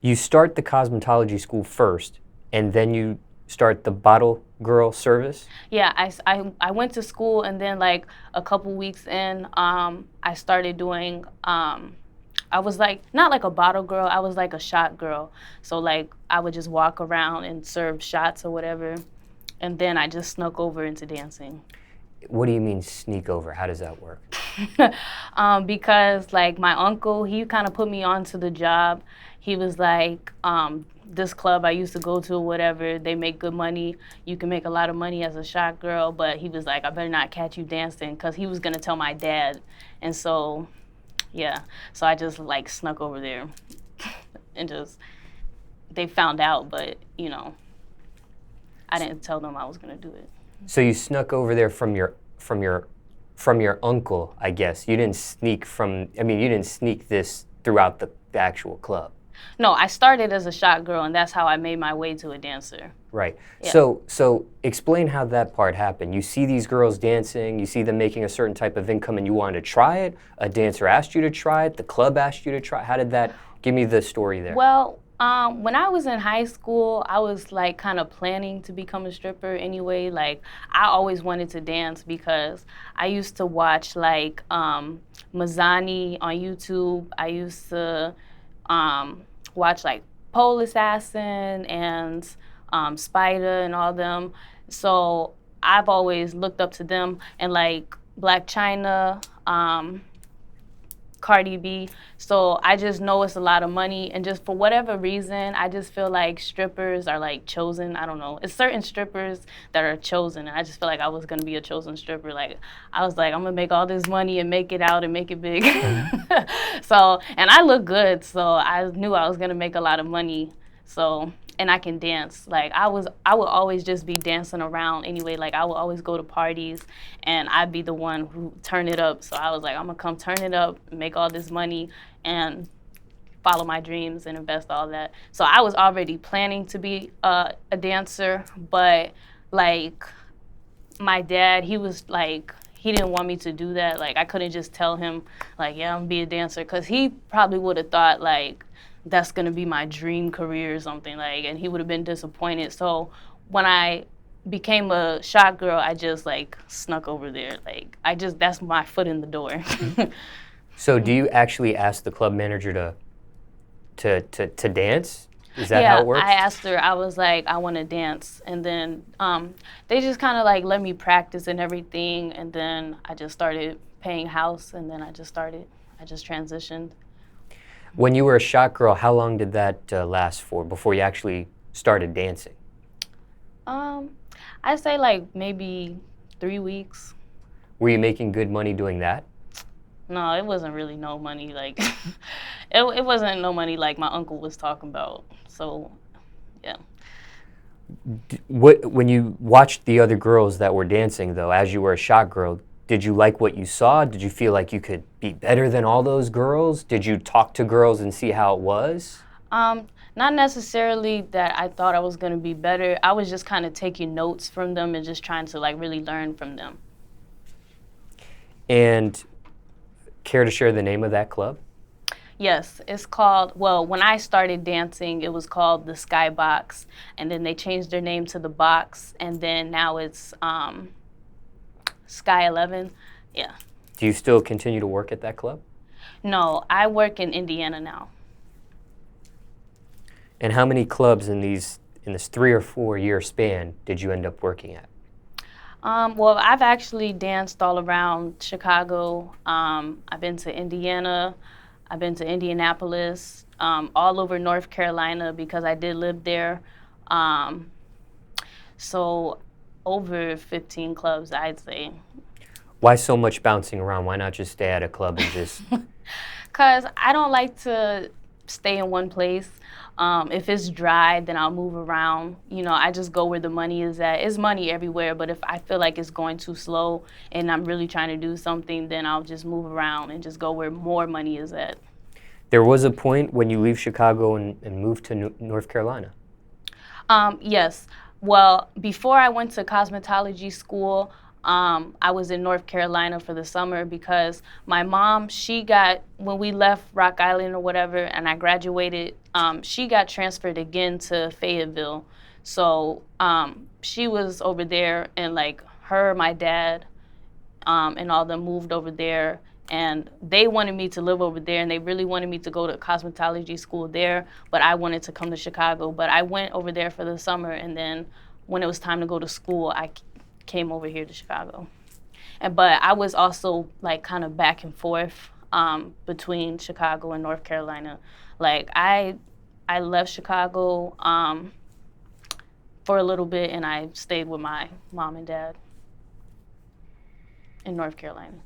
You start the cosmetology school first, and then you start the bottle girl service? Yeah, I went to school, and then like a couple weeks in, I started doing, I was like, not like a bottle girl, I was like a shot girl. So like I would just walk around and serve shots or whatever. And then I just snuck over into dancing. What do you mean sneak over? How does that work? Because like my uncle, he kind of put me onto the job. He was like, this club I used to go to, whatever, they make good money. You can make a lot of money as a shot girl, but he was like, I better not catch you dancing, because he was gonna tell my dad. And so, yeah, so I just like snuck over there and just, they found out, but you know, I didn't tell them I was gonna do it. So you snuck over there from your uncle, I guess. You didn't sneak from, I mean, you didn't sneak this throughout the actual club. No, I started as a shot girl, and that's how I made my way to a dancer. Right. Yeah. So explain how that part happened. You see these girls dancing, you see them making a certain type of income, and you wanted to try it. A dancer asked you to try it. The club asked you to try it. How did that, give me the story there. Well, when I was in high school, I was like kind of planning to become a stripper anyway. Like I always wanted to dance because I used to watch like Mizhani on YouTube. I used to watch like Pole Assassin and Spider and all them. So I've always looked up to them, and like Blac Chyna, Cardi B. So I just know it's a lot of money, and just for whatever reason, I just feel like strippers are like chosen. I don't know. It's certain strippers that are chosen, and I just feel like I was gonna be a chosen stripper. Like I was like, I'm gonna make all this money and make it out and make it big. So, and I look good, so I knew I was gonna make a lot of money. So, and I can dance. Like I would always just be dancing around anyway. Like I would always go to parties, and I'd be the one who turn it up. So I was like, I'm gonna come turn it up, make all this money, and follow my dreams and invest all that. So I was already planning to be a dancer, but like my dad, he was like, he didn't want me to do that. Like I couldn't just tell him like, yeah, I'm gonna be a dancer, because he probably would have thought like, that's gonna be my dream career or something, like, and he would have been disappointed. So when I became a shot girl, I just like snuck over there. Like that's my foot in the door. So do you actually ask the club manager to dance? Is that how it works? Yeah, I asked her, I was like, I wanna dance. And then they just kinda like let me practice and everything, and then I just started paying house, and then I just transitioned. When you were a shot girl, how long did that last for before you actually started dancing? I'd say like maybe 3 weeks. Were you making good money doing that? No, it wasn't really no money. Like, it wasn't no money like my uncle was talking about. So, yeah. When you watched the other girls that were dancing, though, as you were a shot girl, did you like what you saw? Did you feel like you could be better than all those girls? Did you talk to girls and see how it was? Not necessarily that I thought I was gonna be better. I was just kind of taking notes from them and just trying to like really learn from them. And care to share the name of that club? Yes, it's called, well, when I started dancing, it was called the Skybox, and then they changed their name to the Box, and then now it's Sky 11, yeah. Do you still continue to work at that club? No, I work in Indiana now. And how many clubs in this 3 or 4 year span did you end up working at? Well, I've actually danced all around Chicago. I've been to Indiana. I've been to Indianapolis, all over North Carolina because I did live there. So over 15 clubs, I'd say. Why so much bouncing around? Why not just stay at a club and just... Because I don't like to stay in one place. If it's dry, then I'll move around. You know, I just go where the money is at. It's money everywhere, but if I feel like it's going too slow and I'm really trying to do something, then I'll just move around and just go where more money is at. There was a point when you leave Chicago and move to North Carolina. Yes. Well, before I went to cosmetology school, I was in North Carolina for the summer because my mom, when we left Rock Island or whatever, and I graduated, she got transferred again to Fayetteville. So she was over there, and like my dad, and all them moved over there. And they wanted me to live over there, and they really wanted me to go to cosmetology school there, but I wanted to come to Chicago. But I went over there for the summer, and then when it was time to go to school, I came over here to Chicago. But I was also like kind of back and forth between Chicago and North Carolina. Like I left Chicago for a little bit, and I stayed with my mom and dad in North Carolina.